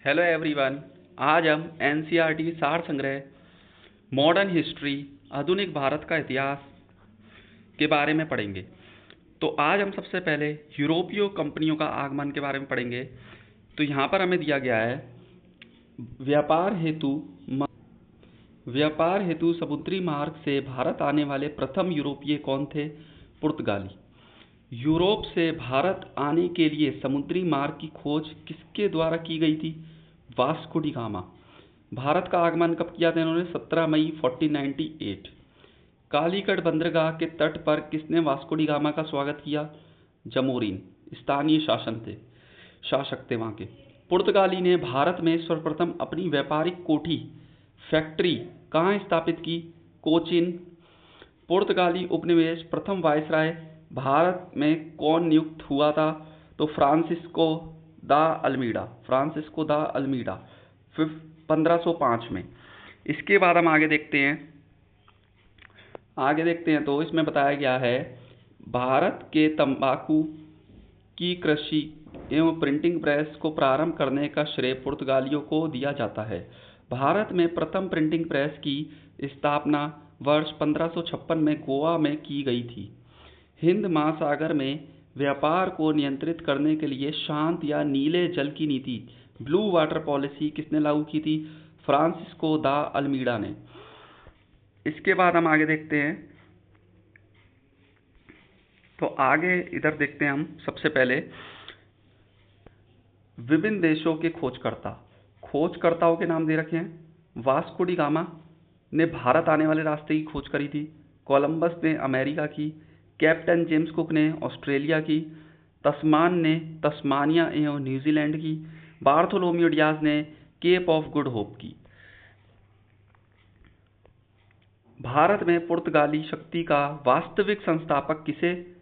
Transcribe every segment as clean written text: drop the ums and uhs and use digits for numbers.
Hello everyone. आज हम NCERT सार संग्रह मॉडर्न हिस्ट्री आधुनिक भारत का इतिहास के बारे में पढ़ेंगे। तो आज हम सबसे पहले यूरोपीय कंपनियों का आगमन के बारे में पढ़ेंगे। तो यहाँ पर हमें दिया गया है व्यापार हेतु समुद्री मार्ग से भारत आने वाले प्रथम यूरोपीय कौन थे? पुर्तगाली। यूरोप से भारत आने के लिए समुद्री मार्ग की खोज किसके द्वारा की गई थी? Vasco D gamma. भारत का आगमन कब किया था इन्होंने? 17 मई 1498। कालीकट बंदरगाह के तट पर किसने वास्को डी गामा का स्वागत किया? जमोरिन स्थानीय शासक थे वहाँ के। पुर्तगाली ने भारत में सर्वप्रथम अपनी व्यापारिक कोठी फैक्ट्री कहाँ स्थापित की? कोचिन। पुर्तगाली उपनिवेश प्रथम वायसराय भारत में कौन नियुक्त हुआ था? तो फ्रांसिस्को दा अल्मीडा 1505 में। इसके बाद हम आगे देखते हैं तो इसमें बताया गया है भारत के तंबाकू की कृषि एवं प्रिंटिंग प्रेस को प्रारंभ करने का श्रेय पुर्तगालियों को दिया जाता है। भारत में प्रथम प्रिंटिंग प्रेस की स्थापना वर्ष 1556 में गोवा में की गई थी। हिंद महासागर में व्यापार को नियंत्रित करने के लिए शांत या नीले जल की नीति ब्लू वाटर पॉलिसी किसने लागू की थी? फ्रांसिस्को दा अल्मीडा ने। इसके बाद हम आगे देखते हैं तो आगे इधर देखते हैं हम सबसे पहले विभिन्न देशों के खोजकर्ताओं के नाम दे रखे हैं। वास्को डी गामा ने भारत आने वाले रास्ते की खोज करी थी। कोलंबस ने अमेरिका की। कैप्टन जेम्स कुक ने ऑस्ट्रेलिया की। तस्मान ने तस्मानिया एवं न्यूजीलैंड की। बार्थोलोम्यू डियाज ने केप ऑफ गुड होप की। भारत में पुर्तगाली शक्ति का वास्तविक संस्थापक किसे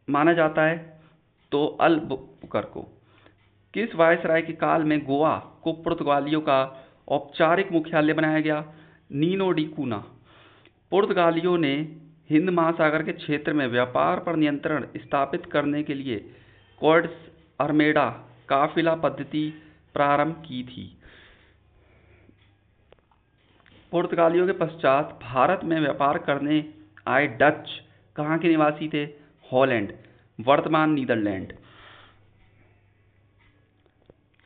माना जाता है? तो अल्बुकर्क को। किस वायसराय के काल में गोवा को पुर्तगालियों का औपचारिक मुख्यालय बनाया गया? नीनो डी कूना। पुर्तगालियों ने हिंद महासागर के क्षेत्र में व्यापार पर नियंत्रण स्थापित करने के लिए कोर्ट्स अरमेडा काफिला पद्धति प्रारंभ की थी। पुर्तगालियों के पश्चात भारत में व्यापार करने आए डच कहाँ के निवासी थे? हॉलैंड वर्तमान नीदरलैंड।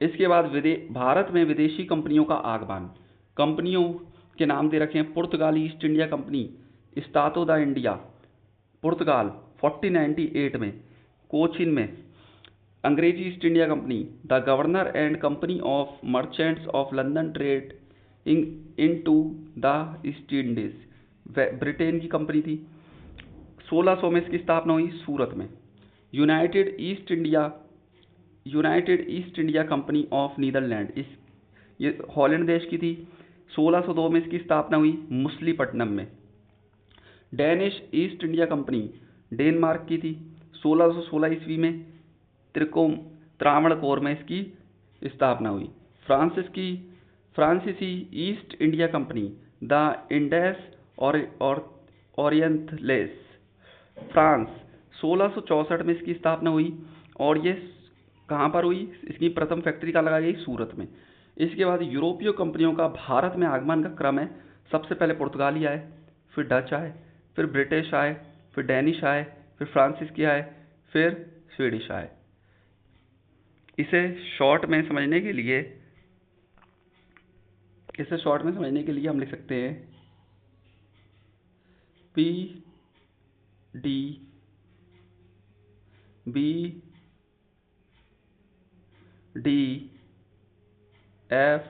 इसके बाद भारत में विदेशी कंपनियों का आगमन। कंपनियों के नाम दे रखे हैं। पुर्तगाली ईस्ट इंडिया कंपनी स्टातो दा इंडिया पुर्तगाल 1498 में। कोचिन में अंग्रेजी East India company the governor and company of merchants of London trade into the East Indies Britain की कंपनी थी। 1600 में इसकी स्थापना हुई सूरत में। United East India company of Netherland ये हॉलैंड देश की थी। 1602 में इसकी स्थापना हुई मछलीपट्टनम में। Danish east India company Denmark की थी। 1616 ईस्वी में त्रावणकोर में इसकी स्थापना हुई। फ्रांसीसी ईस्ट इंडिया कंपनी द इंडेस और ओरिएंटलेस फ्रांस 1664 में इसकी स्थापना हुई। और ये कहाँ पर हुई? इसकी प्रथम फैक्ट्री कहाँ लगाई गई? सूरत में। इसके बाद यूरोपीय कंपनियों का भारत में आगमन का क्रम है। सबसे पहले पुर्तगाली आए, फिर डच आए, फिर ब्रिटिश आए, फिर डेनिश आए, फिर फ्रांसीसी आए, फिर स्वीडिश आए। इसे शॉर्ट में समझने के लिए हम लिख सकते हैं PDBFS।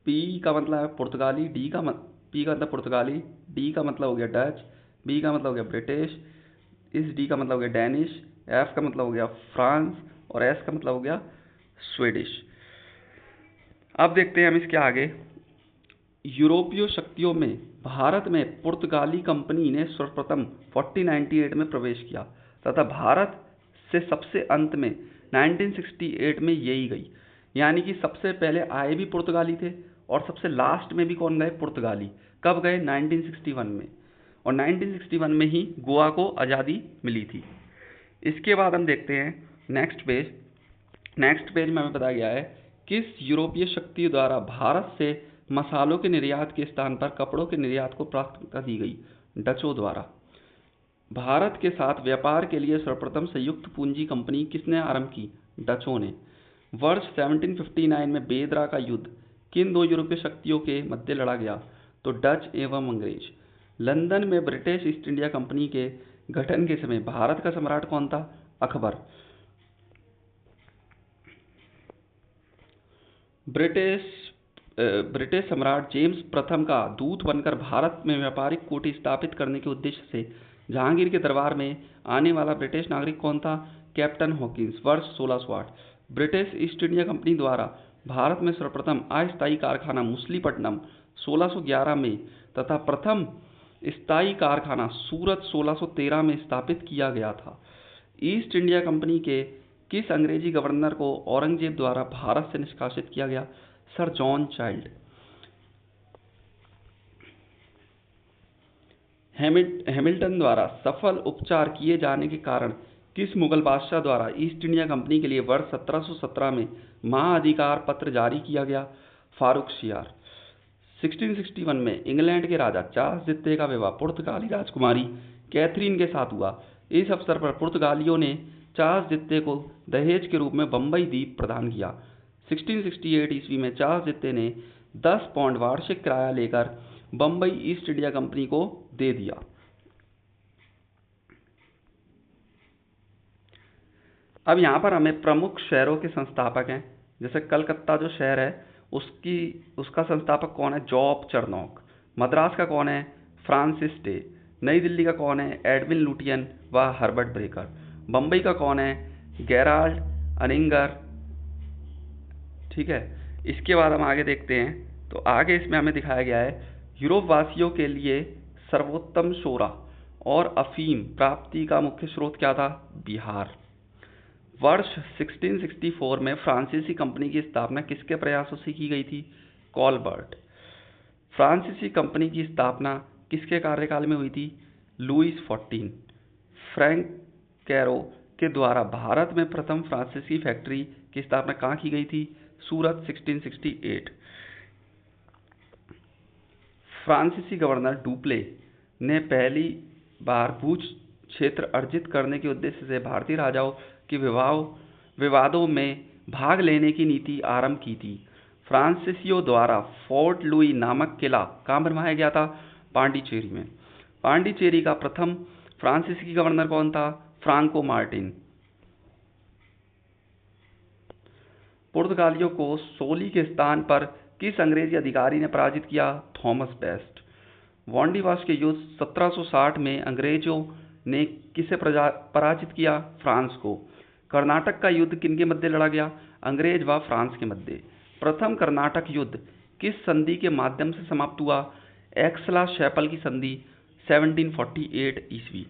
P का मतलब है पुर्तगाली, P का मतलब पुर्तगाली, D का मतलब हो गया डच, B का मतलब हो गया ब्रिटिश, इस D का मतलब हो गया डेनिश, F का मतलब हो गया फ्रांस और S का मतलब हो गया स्वीडिश। अब देखते हैं हम इसके आगे। यूरोपीय शक्तियों में भारत में पुर्तगाली कंपनी ने सर्वप्रथम 1498 में प्रवेश किया तथा भारत से सबसे अंत में 1968 में यही गई। यानी कि सबसे पहले आए भी पुर्तगाली थे और सबसे लास्ट में भी कौन गए? पुर्तगाली। कब गए? 1961 में। और 1961 में ही गोवा को आज़ादी मिली थी। इसके बाद हम देखते हैं नेक्स्ट पेज नेक्स्ट पेज में हमें बताया गया है किस यूरोपीय शक्ति द्वारा भारत से मसालों के निर्यात के स्थान पर कपड़ों के निर्यात को प्राथमिकता दी गई? डचों द्वारा। भारत के साथ व्यापार के लिए सर्वप्रथम संयुक्त पूंजी कंपनी किसने आरंभ की? डचों ने। वर्ष 1759 में बेदरा का युद्ध किन दो यूरोपीय शक्तियों के मध्य लड़ा गया? तो डच एवं अंग्रेज। लंदन में ब्रिटिश ईस्ट इंडिया कंपनी के गठन के समय भारत का सम्राट कौन था? अकबर। ब्रिटिश सम्राट जेम्स प्रथम का दूत बनकर भारत में व्यापारिक कूटी स्थापित करने के उद्देश्य से जहांगीर के दरबार में आने वाला ब्रिटिश नागरिक कौन था? Captain Hawkins. वर्ष 1608। ब्रिटिश ईस्ट इंडिया कंपनी द्वारा भारत में सर्वप्रथम अस्थायी कारखाना मुसलीपट्टनम 1611 में तथा प्रथम स्थायी कारखाना सूरत 1613 में स्थापित किया गया था। ईस्ट इंडिया कंपनी के किस अंग्रेजी गवर्नर को औरंगजेब द्वारा भारत से निष्कासित किया गया? Sir John child. हैमिल्टन द्वारा सफल उपचार किए जाने के कारण किस मुगल बादशाह द्वारा ईस्ट इंडिया कंपनी के लिए वर्ष 1717 में महाअधिकार पत्र जारी किया गया? फारूक शियार। 1661 में इंग्लैंड के राजा चार्ल्स द्वितीय का विवाह पुर्तगाली राजकुमारी कैथरीन के साथ हुआ। इस अवसर पर पुर्तगालियों ने चार्ल्स द्वितीय को दहेज के रूप में बम्बई द्वीप प्रदान किया। 1668 ईस्वी में चार्ल्स द्वितीय ने 10 पाउंड वार्षिक किराया लेकर बम्बई ईस्ट इंडिया कंपनी को दे दिया। अब यहाँ पर हमें प्रमुख शहरों के संस्थापक हैं, जैसे कलकत्ता जो शहर है उसका संस्थापक कौन है? जॉब चरनॉक। मद्रास का कौन है? Francis day. नई दिल्ली का कौन है? एडविन लुटियन व हर्बर्ट ब्रेकर। बम्बई का कौन है? गेराल्ड अनिंगर। ठीक है, इसके बाद हम आगे देखते हैं। तो आगे इसमें हमें दिखाया गया है यूरोप वासियों के लिए सर्वोत्तम शोरा और अफीम प्राप्ति का मुख्य स्रोत क्या था? बिहार। वर्ष 1664 में फ्रांसीसी कंपनी की स्थापना किसके प्रयासों से की गई थी? कॉलबर्ट। फ्रांसीसी कंपनी की स्थापना किसके कार्यकाल में हुई थी? लुईस 14। फ्रैंक कैरो के द्वारा भारत में प्रथम फ्रांसीसी फैक्ट्री की स्थापना कहाँ की गई थी? सूरत 1668। फ्रांसीसी गवर्नर डुप्ले ने पहली बार भूज क्षेत्र अर्जित करने के उद्देश्य से भारतीय राजाओं के विवादों में भाग लेने की नीति आरंभ की थी। फ्रांसीसियों द्वारा फोर्ट लुई नामक किला कहाँ बनवाया गया था? पांडिचेरी में। पांडिचेरी का प्रथम फ्रांसीसी गवर्नर कौन था? Franco Martin. पुर्तगालियों को सोली के स्थान पर किस अंग्रेजी अधिकारी ने पराजित किया? Thomas best. वांडीवाश के युद्ध 1760 में अंग्रेजों ने किसे पराजित किया? फ्रांस को। कर्नाटक का युद्ध किनके मध्य लड़ा गया? अंग्रेज व फ्रांस के मध्य। प्रथम कर्नाटक युद्ध किस संधि के माध्यम से समाप्त हुआ? एक्सला शैपल की संधि 1748 ईस्वी।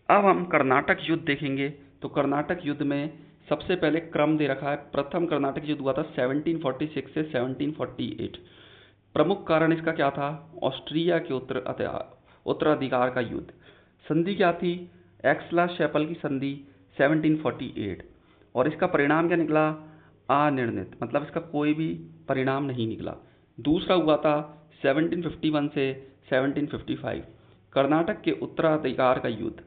अब हम कर्नाटक युद्ध देखेंगे। तो कर्नाटक युद्ध में सबसे पहले क्रम दे रखा है। प्रथम कर्नाटक युद्ध हुआ था 1746 से 1748। प्रमुख कारण इसका क्या था? ऑस्ट्रिया के उत्तराधिकार का युद्ध। संधि क्या थी? एक्सला शैपल की संधि 1748। और इसका परिणाम क्या निकला? अनिर्णित, मतलब इसका कोई भी परिणाम नहीं निकला। दूसरा हुआ था 1751 से 1755, कर्नाटक के उत्तराधिकार का युद्ध,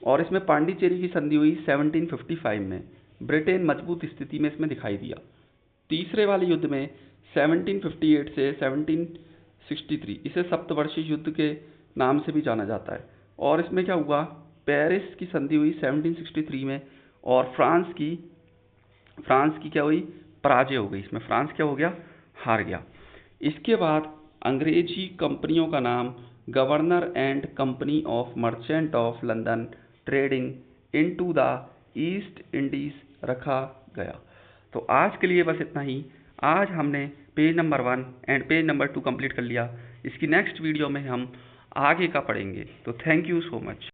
और इसमें पांडिचेरी की संधि हुई 1755 में। ब्रिटेन मजबूत स्थिति में इसमें दिखाई दिया। तीसरे वाले युद्ध में 1758 से 1763, इसे सप्तवर्षीय युद्ध के नाम से भी जाना जाता है। और इसमें क्या हुआ? पेरिस की संधि हुई 1763 में, और फ्रांस की क्या हुई? पराजय हो गई। इसमें फ्रांस क्या हो गया? हार गया। इसके बाद अंग्रेजी कंपनियों का नाम governor and company of merchant of London trading into the East Indies रखा गया। तो आज के लिए बस इतना ही। आज हमने page number 1 and page number 2 complete कर लिया। इसकी नेक्स्ट वीडियो में हम आगे का पढ़ेंगे। तो थैंक यू सो मच।